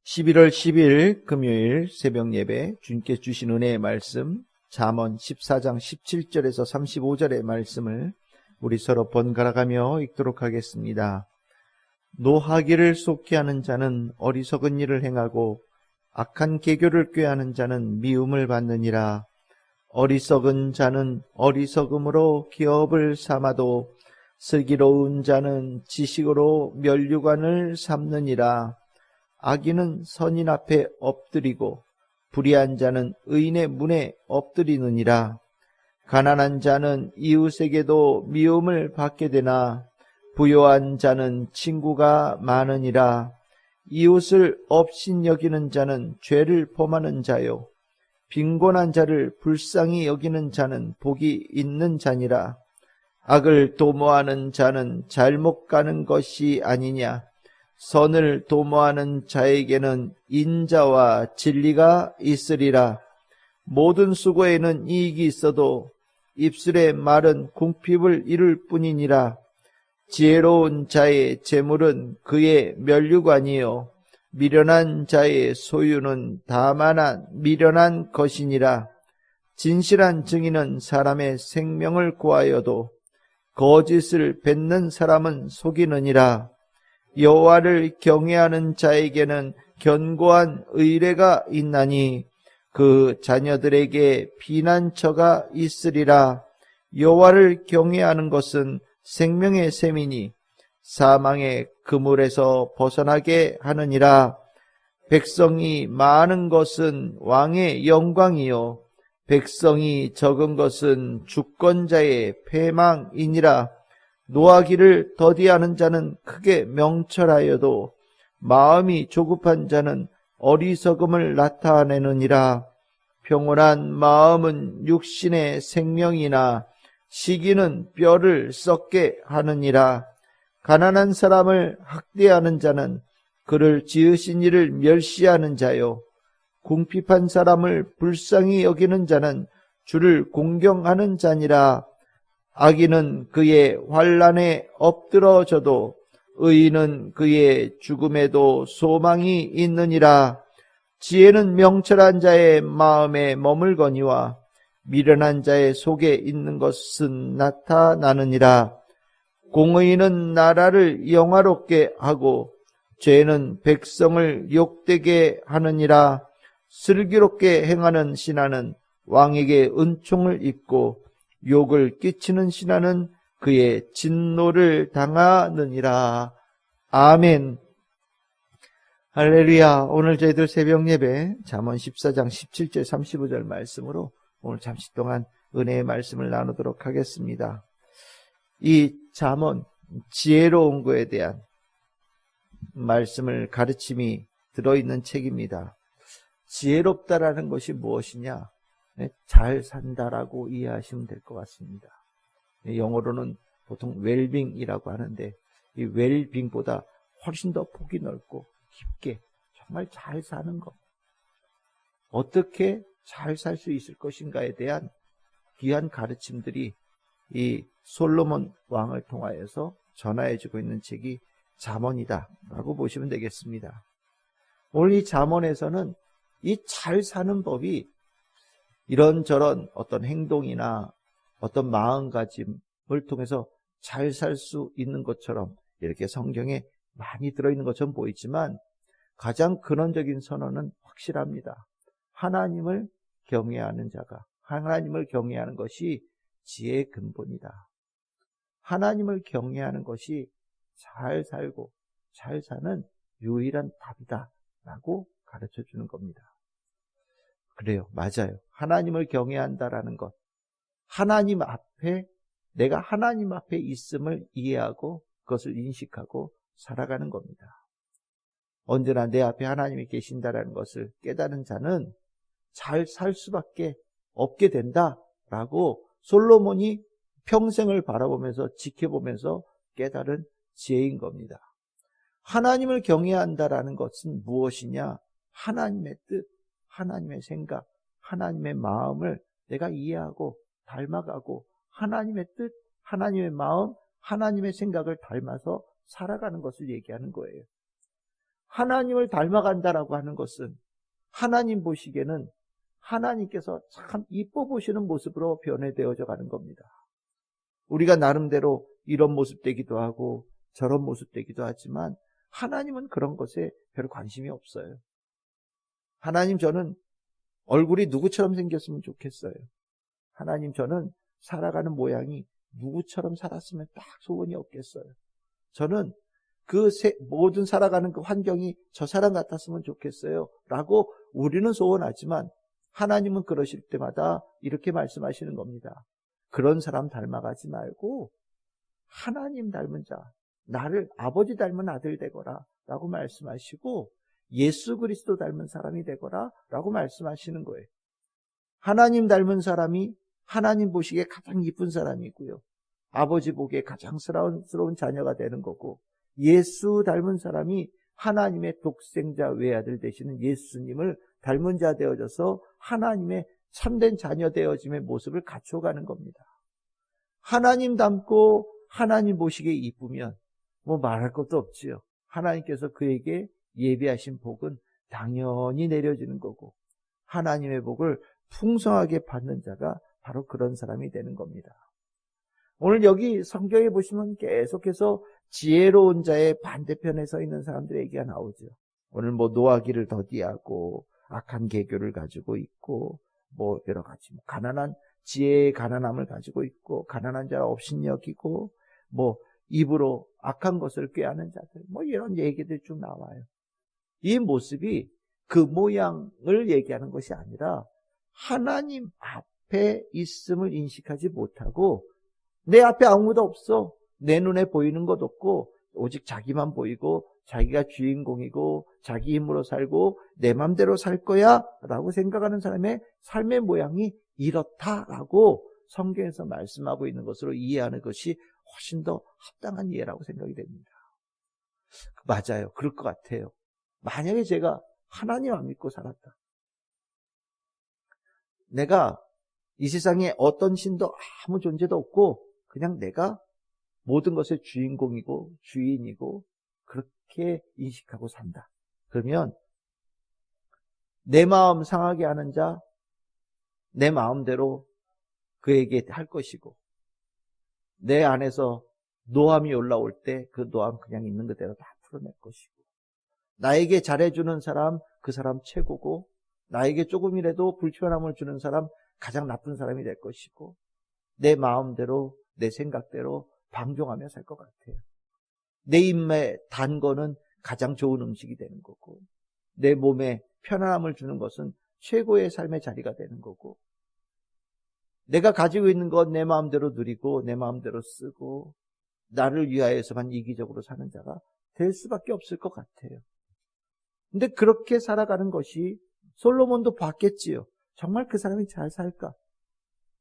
11월 10일 금요일 새벽 예배 주님께 주신 은혜의 말씀 잠언 14장 17절에서 35절의 말씀을 우리 서로 번갈아가며 읽도록 하겠습니다. 노하기를 쏟게 하는 자는 어리석은 일을 행하고 악한 계교를 꾀하는 자는 미움을 받느니라. 어리석은 자는 어리석음으로 기업을 삼아도 슬기로운 자는 지식으로 면류관을 삼느니라. 악인은 선인 앞에 엎드리고 불의한 자는 의인의 문에 엎드리느니라. 가난한 자는 이웃에게도 미움을 받게 되나 부요한 자는 친구가 많으니라. 이웃을 업신여기는 자는 죄를 범하는 자요 빈곤한 자를 불쌍히 여기는 자는 복이 있는 자니라. 악을 도모하는 자는 잘못 가는 것이 아니냐. 선을 도모하는 자에게는 인자와 진리가 있으리라. 모든 수고에는 이익이 있어도 입술의 말은 궁핍을 이룰 뿐이니라. 지혜로운 자의 재물은 그의 면류관이요 미련한 자의 소유는 다만한 미련한 것이니라. 진실한 증인은 사람의 생명을 구하여도 거짓을 뱉는 사람은 속이느니라. 여호와를 경외하는 자에게는 견고한 의뢰가 있나니 그 자녀들에게 피난처가 있으리라. 여호와를 경외하는 것은 생명의 셈이니 사망의 그물에서 벗어나게 하느니라. 백성이 많은 것은 왕의 영광이요 백성이 적은 것은 주권자의 패망이니라. 노하기를 더디하는 자는 크게 명철하여도 마음이 조급한 자는 어리석음을 나타내느니라. 평온한 마음은 육신의 생명이나 시기는 뼈를 썩게 하느니라. 가난한 사람을 학대하는 자는 그를 지으신 이를 멸시하는 자요 궁핍한 사람을 불쌍히 여기는 자는 주를 공경하는 자니라. 악인은 그의 환난에 엎드러져도 의인은 그의 죽음에도 소망이 있느니라. 지혜는 명철한 자의 마음에 머물거니와 미련한 자의 속에 있는 것은 나타나느니라. 공의는 나라를 영화롭게 하고 죄는 백성을 욕되게 하느니라. 슬기롭게 행하는 신하는 왕에게 은총을 입고 욕을 끼치는 신하는 그의 진노를 당하느니라. 아멘. 할렐루야. 오늘 저희들 새벽 예배 잠언 14장 17절 35절 말씀으로 오늘 잠시 동안 은혜의 말씀을 나누도록 하겠습니다. 이 잠언 지혜로운 거에 대한 말씀을 가르침이 들어있는 책입니다. 지혜롭다라는 것이 무엇이냐? 잘 산다라고 이해하시면 될 것 같습니다. 영어로는 보통 웰빙이라고 하는데 이 웰빙보다 훨씬 더 폭이 넓고 깊게 정말 잘 사는 것, 어떻게 잘 살 수 있을 것인가에 대한 귀한 가르침들이 이 솔로몬 왕을 통하여서 전하해주고 있는 책이 잠언이다라고 보시면 되겠습니다. 오늘 이 잠언에서는 이 잘 사는 법이 이런저런 어떤 행동이나 어떤 마음가짐을 통해서 잘 살 수 있는 것처럼 이렇게 성경에 많이 들어있는 것처럼 보이지만 가장 근원적인 선언은 확실합니다. 하나님을 경외하는 자가, 하나님을 경외하는 것이 지혜의 근본이다. 하나님을 경외하는 것이 잘 살고 잘 사는 유일한 답이다 라고 가르쳐 주는 겁니다. 그래요. 맞아요. 하나님을 경외한다라는 것. 하나님 앞에, 내가 하나님 앞에 있음을 이해하고 그것을 인식하고 살아가는 겁니다. 언제나 내 앞에 하나님이 계신다라는 것을 깨달은 자는 잘 살 수밖에 없게 된다라고 솔로몬이 평생을 바라보면서 지켜보면서 깨달은 지혜인 겁니다. 하나님을 경외한다라는 것은 무엇이냐? 하나님의 뜻, 하나님의 생각, 하나님의 마음을 내가 이해하고 닮아가고 하나님의 뜻, 하나님의 마음, 하나님의 생각을 닮아서 살아가는 것을 얘기하는 거예요. 하나님을 닮아간다라고 하는 것은 하나님 보시기에는 하나님께서 참 이뻐 보시는 모습으로 변해되어져 가는 겁니다. 우리가 나름대로 이런 모습 되기도 하고 저런 모습 되기도 하지만 하나님은 그런 것에 별 관심이 없어요. 하나님, 저는 얼굴이 누구처럼 생겼으면 좋겠어요. 하나님, 저는 살아가는 모양이 누구처럼 살았으면 딱 소원이 없겠어요. 저는 모든 살아가는 그 환경이 저 사람 같았으면 좋겠어요 라고 우리는 소원하지만 하나님은 그러실 때마다 이렇게 말씀하시는 겁니다. 그런 사람 닮아가지 말고 하나님 닮은 자, 나를 아버지 닮은 아들 되거라 라고 말씀하시고 예수 그리스도 닮은 사람이 되거라 라고 말씀하시는 거예요. 하나님 닮은 사람이 하나님 보시기에 가장 이쁜 사람이고요. 아버지 보기에 가장 사랑스러운 자녀가 되는 거고, 예수 닮은 사람이 하나님의 독생자 외아들 되시는 예수님을 닮은 자 되어져서 하나님의 참된 자녀 되어짐의 모습을 갖춰가는 겁니다. 하나님 닮고 하나님 보시기에 이쁘면 뭐 말할 것도 없지요. 하나님께서 그에게 예비하신 복은 당연히 내려지는 거고 하나님의 복을 풍성하게 받는 자가 바로 그런 사람이 되는 겁니다. 오늘 여기 성경에 보시면 계속해서 지혜로운 자의 반대편에 서 있는 사람들의 얘기가 나오죠. 오늘 뭐 노하기를 더디하고 악한 계교를 가지고 있고 뭐 여러 가지 가난한 지혜의 가난함을 가지고 있고 가난한 자가 업신여기고 뭐 입으로 악한 것을 꾀하는 자들 뭐 이런 얘기들이 쭉 나와요. 이 모습이 그 모양을 얘기하는 것이 아니라 하나님 앞에 있음을 인식하지 못하고 내 앞에 아무도 없어. 내 눈에 보이는 것 없고 오직 자기만 보이고 자기가 주인공이고 자기 힘으로 살고 내 맘대로 살 거야 라고 생각하는 사람의 삶의 모양이 이렇다라고 성경에서 말씀하고 있는 것으로 이해하는 것이 훨씬 더 합당한 이해라고 생각이 됩니다. 맞아요. 그럴 것 같아요. 만약에 제가 하나님 안 믿고 살았다. 내가 이 세상에 어떤 신도 아무 존재도 없고 그냥 내가 모든 것의 주인공이고 주인이고 그렇게 인식하고 산다. 그러면 내 마음 상하게 하는 자, 내 마음대로 그에게 할 것이고 내 안에서 노함이 올라올 때 그 노함 그냥 있는 그대로 다 풀어낼 것이고 나에게 잘해주는 사람, 그 사람 최고고 나에게 조금이라도 불편함을 주는 사람 가장 나쁜 사람이 될 것이고 내 마음대로 내 생각대로 방종하며 살 것 같아요. 내 입에 단 거는 가장 좋은 음식이 되는 거고 내 몸에 편안함을 주는 것은 최고의 삶의 자리가 되는 거고 내가 가지고 있는 건 내 마음대로 누리고 내 마음대로 쓰고 나를 위하여서만 이기적으로 사는 자가 될 수밖에 없을 것 같아요. 근데 그렇게 살아가는 것이 솔로몬도 봤겠지요. 정말 그 사람이 잘 살까?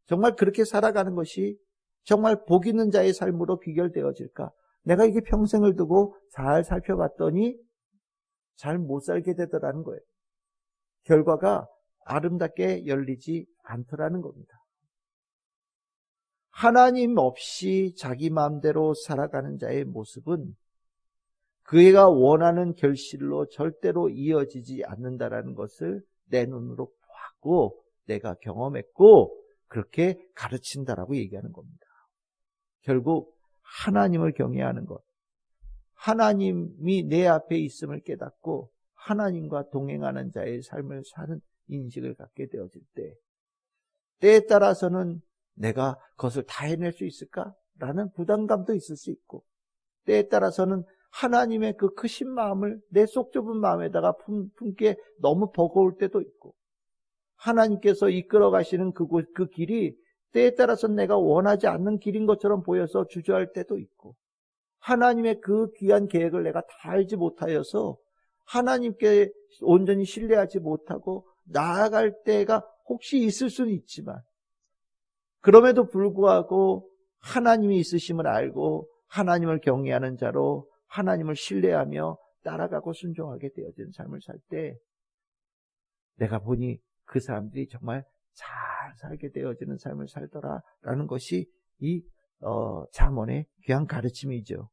정말 그렇게 살아가는 것이 정말 복 있는 자의 삶으로 귀결되어질까? 내가 이게 평생을 두고 잘 살펴봤더니 잘 못 살게 되더라는 거예요. 결과가 아름답게 열리지 않더라는 겁니다. 하나님 없이 자기 마음대로 살아가는 자의 모습은 그가 원하는 결실로 절대로 이어지지 않는다라는 것을 내 눈으로 보았고 내가 경험했고 그렇게 가르친다라고 얘기하는 겁니다. 결국 하나님을 경외하는 것, 하나님이 내 앞에 있음을 깨닫고 하나님과 동행하는 자의 삶을 사는 인식을 갖게 되어질 때 때에 따라서는 내가 그것을 다 해낼 수 있을까라는 부담감도 있을 수 있고 때에 따라서는 하나님의 그 크신 마음을 내 속 좁은 마음에다가 품기에 너무 버거울 때도 있고 하나님께서 이끌어 가시는 그 길이 때에 따라서는 내가 원하지 않는 길인 것처럼 보여서 주저할 때도 있고 하나님의 그 귀한 계획을 내가 다 알지 못하여서 하나님께 온전히 신뢰하지 못하고 나아갈 때가 혹시 있을 수는 있지만 그럼에도 불구하고 하나님이 있으심을 알고 하나님을 경외하는 자로 하나님을 신뢰하며 따라가고 순종하게 되어진 삶을 살 때 내가 보니 그 사람들이 정말 잘 살게 되어지는 삶을 살더라라는 것이 이 잠언의 귀한 가르침이죠.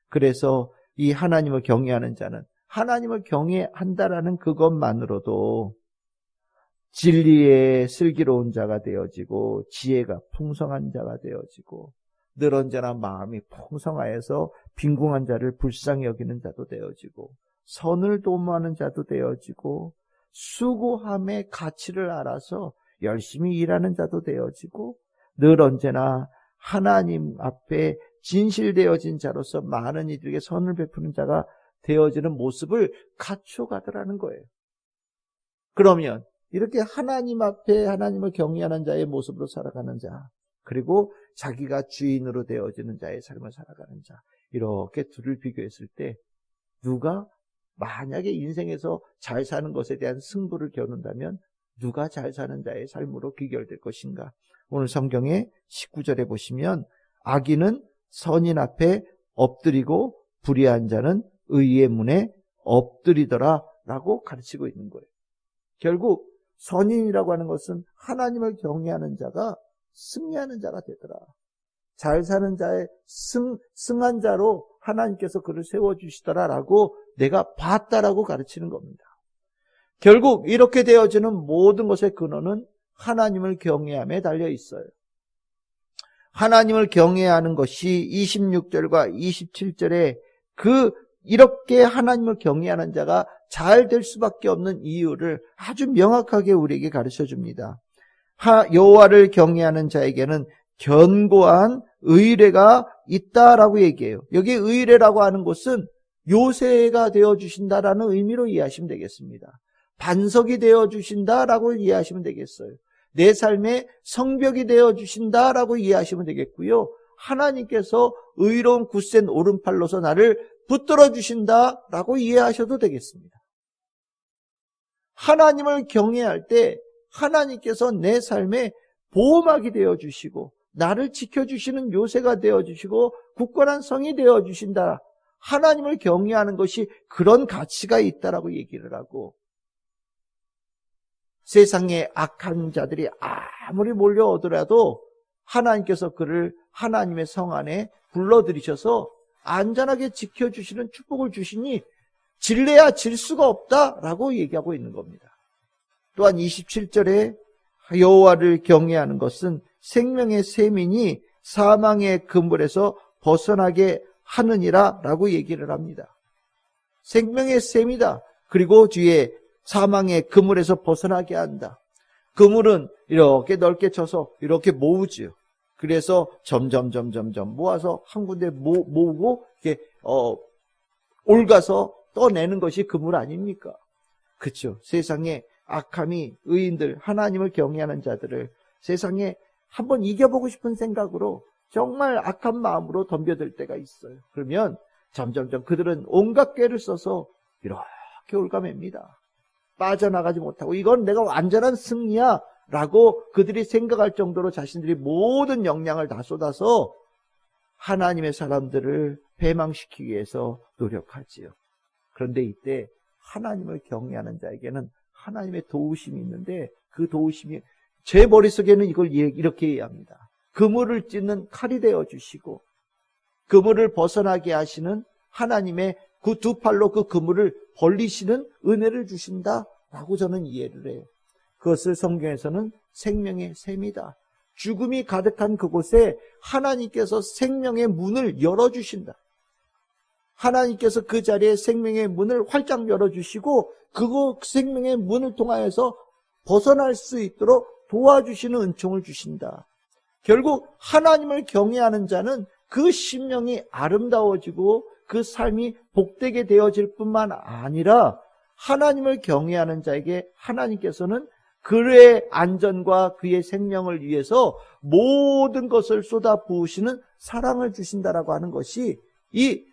그래서 이 하나님을 경외하는 자는 하나님을 경외한다라는 그것만으로도 진리의 슬기로운 자가 되어지고 지혜가 풍성한 자가 되어지고 늘 언제나 마음이 풍성하여서 빈궁한 자를 불쌍히 여기는 자도 되어지고 선을 도모하는 자도 되어지고 수고함의 가치를 알아서 열심히 일하는 자도 되어지고 늘 언제나 하나님 앞에 진실되어진 자로서 많은 이들에게 선을 베푸는 자가 되어지는 모습을 갖춰가더라는 거예요. 그러면 이렇게 하나님 앞에 하나님을 경외하는 자의 모습으로 살아가는 자, 그리고 자기가 주인으로 되어지는 자의 삶을 살아가는 자, 이렇게 둘을 비교했을 때 누가 만약에 인생에서 잘 사는 것에 대한 승부를 겨눈다면 누가 잘 사는 자의 삶으로 귀결될 것인가? 오늘 성경의 19절에 보시면 악인은 선인 앞에 엎드리고 불의한 자는 의의 문에 엎드리더라 라고 가르치고 있는 거예요. 결국 선인이라고 하는 것은 하나님을 경외하는 자가 승리하는 자가 되더라. 잘 사는 자의 승한 자로 하나님께서 그를 세워주시더라라고 내가 봤다라고 가르치는 겁니다. 결국 이렇게 되어지는 모든 것의 근원은 하나님을 경외함에 달려 있어요. 하나님을 경외하는 것이 26절과 27절에 이렇게 하나님을 경외하는 자가 잘 될 수밖에 없는 이유를 아주 명확하게 우리에게 가르쳐 줍니다. 여호와를 경외하는 자에게는 견고한 의뢰가 있다라고 얘기해요. 여기 의뢰라고 하는 것은 요새가 되어주신다라는 의미로 이해하시면 되겠습니다. 반석이 되어주신다라고 이해하시면 되겠어요. 내 삶의 성벽이 되어주신다라고 이해하시면 되겠고요. 하나님께서 의로운 굳센 오른팔로서 나를 붙들어 주신다라고 이해하셔도 되겠습니다. 하나님을 경외할 때 하나님께서 내 삶에 보호막이 되어주시고 나를 지켜주시는 요새가 되어주시고 굳건한 성이 되어주신다. 하나님을 경외하는 것이 그런 가치가 있다라고 얘기를 하고 세상에 악한 자들이 아무리 몰려오더라도 하나님께서 그를 하나님의 성 안에 불러들이셔서 안전하게 지켜주시는 축복을 주시니 질래야 질 수가 없다라고 얘기하고 있는 겁니다. 또한 27절에 여호와를 경외하는 것은 생명의 셈이니 사망의 그물에서 벗어나게 하느니라 라고 얘기를 합니다. 생명의 셈이다. 그리고 뒤에 사망의 그물에서 벗어나게 한다. 그물은 이렇게 넓게 쳐서 이렇게 모으지요. 그래서 점점 모아서 한 군데 모으고 이렇게 올가서 떠내는 것이 그물 아닙니까? 그렇죠. 세상에 악함이 의인들, 하나님을 경외하는 자들을 세상에 한번 이겨보고 싶은 생각으로 정말 악한 마음으로 덤벼들 때가 있어요. 그러면 점점 그들은 온갖 꾀를 써서 이렇게 올가맵니다. 빠져나가지 못하고 이건 내가 완전한 승리야 라고 그들이 생각할 정도로 자신들이 모든 역량을 다 쏟아서 하나님의 사람들을 배망시키기 위해서 노력하지요. 그런데 이때 하나님을 경외하는 자에게는 하나님의 도우심이 있는데 그 도우심이 제 머릿속에는 이걸 이렇게 이해합니다. 그물을 찢는 칼이 되어주시고 그물을 벗어나게 하시는 하나님의 그 두 팔로 그 그물을 벌리시는 은혜를 주신다라고 저는 이해를 해요. 그것을 성경에서는 생명의 셈이다. 죽음이 가득한 그곳에 하나님께서 생명의 문을 열어주신다. 하나님께서 그 자리에 생명의 문을 활짝 열어주시고 그 생명의 문을 통하여서 벗어날 수 있도록 도와주시는 은총을 주신다. 결국 하나님을 경외하는 자는 그 심령이 아름다워지고 그 삶이 복되게 되어질 뿐만 아니라 하나님을 경외하는 자에게 하나님께서는 그의 안전과 그의 생명을 위해서 모든 것을 쏟아 부으시는 사랑을 주신다라고 하는 것이 이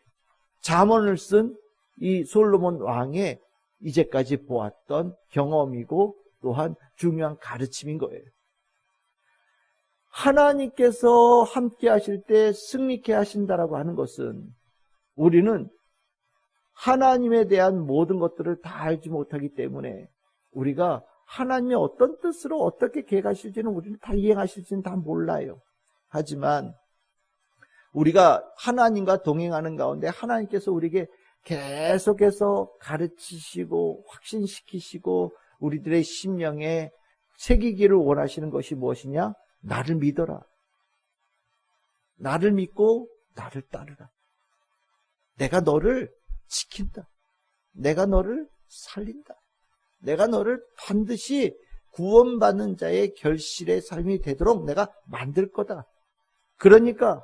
잠언을 쓴 이 솔로몬 왕의 이제까지 보았던 경험이고 또한 중요한 가르침인 거예요. 하나님께서 함께 하실 때 승리케 하신다라고 하는 것은 우리는 하나님에 대한 모든 것들을 다 알지 못하기 때문에 우리가 하나님의 어떤 뜻으로 어떻게 계획하실지는 우리는 다 이행하실지는 다 몰라요. 하지만 우리가 하나님과 동행하는 가운데 하나님께서 우리에게 계속해서 가르치시고 확신시키시고 우리들의 심령에 새기기를 원하시는 것이 무엇이냐? 나를 믿어라. 나를 믿고 나를 따르라. 내가 너를 지킨다. 내가 너를 살린다. 내가 너를 반드시 구원받는 자의 결실의 삶이 되도록 내가 만들 거다. 그러니까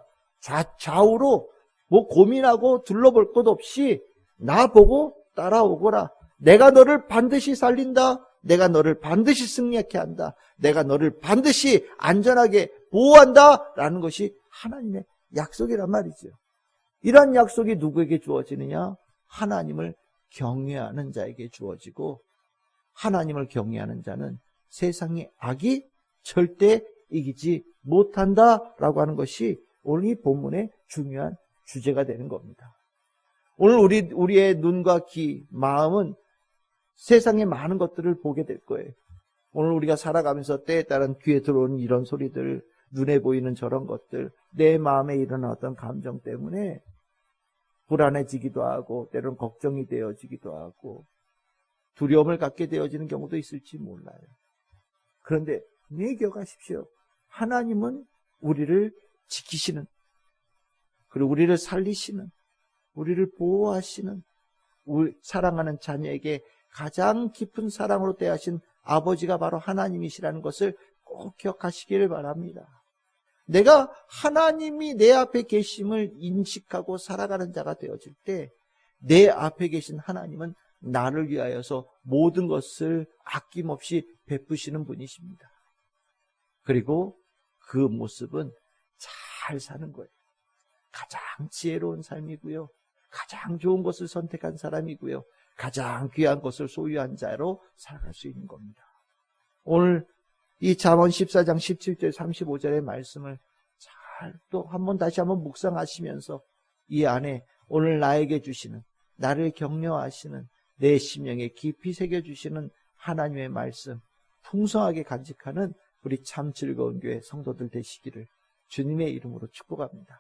좌우로 뭐 고민하고 둘러볼 것 없이 나 보고 따라오거라. 내가 너를 반드시 살린다. 내가 너를 반드시 승리하게 한다. 내가 너를 반드시 안전하게 보호한다. 라는 것이 하나님의 약속이란 말이죠. 이러한 약속이 누구에게 주어지느냐? 하나님을 경외하는 자에게 주어지고, 하나님을 경외하는 자는 세상의 악이 절대 이기지 못한다라고 하는 것이 오늘 이 본문의 중요한 주제가 되는 겁니다. 오늘 우리의 눈과 귀, 마음은 세상의 많은 것들을 보게 될 거예요. 오늘 우리가 살아가면서 때에 따른 귀에 들어오는 이런 소리들, 눈에 보이는 저런 것들, 내 마음에 일어나는 어떤 감정 때문에 불안해지기도 하고 때로는 걱정이 되어지기도 하고 두려움을 갖게 되어지는 경우도 있을지 몰라요. 그런데 분명히 기억하십시오. 하나님은 우리를 지키시는, 그리고 우리를 살리시는, 우리를 보호하시는, 우리 사랑하는 자녀에게 가장 깊은 사랑으로 대하신 아버지가 바로 하나님이시라는 것을 꼭 기억하시기를 바랍니다. 내가 하나님이 내 앞에 계심을 인식하고 살아가는 자가 되어질 때 내 앞에 계신 하나님은 나를 위하여서 모든 것을 아낌없이 베푸시는 분이십니다. 그리고 그 모습은 잘 사는 거예요. 가장 지혜로운 삶이고요. 가장 좋은 것을 선택한 사람이고요. 가장 귀한 것을 소유한 자로 살아갈 수 있는 겁니다. 오늘 이 잠언 14장 17절 35절의 말씀을 잘 또 다시 한번 묵상하시면서 이 안에 오늘 나에게 주시는, 나를 격려하시는, 내 심령에 깊이 새겨주시는 하나님의 말씀 풍성하게 간직하는 우리 참 즐거운 교회 성도들 되시기를 주님의 이름으로 축복합니다.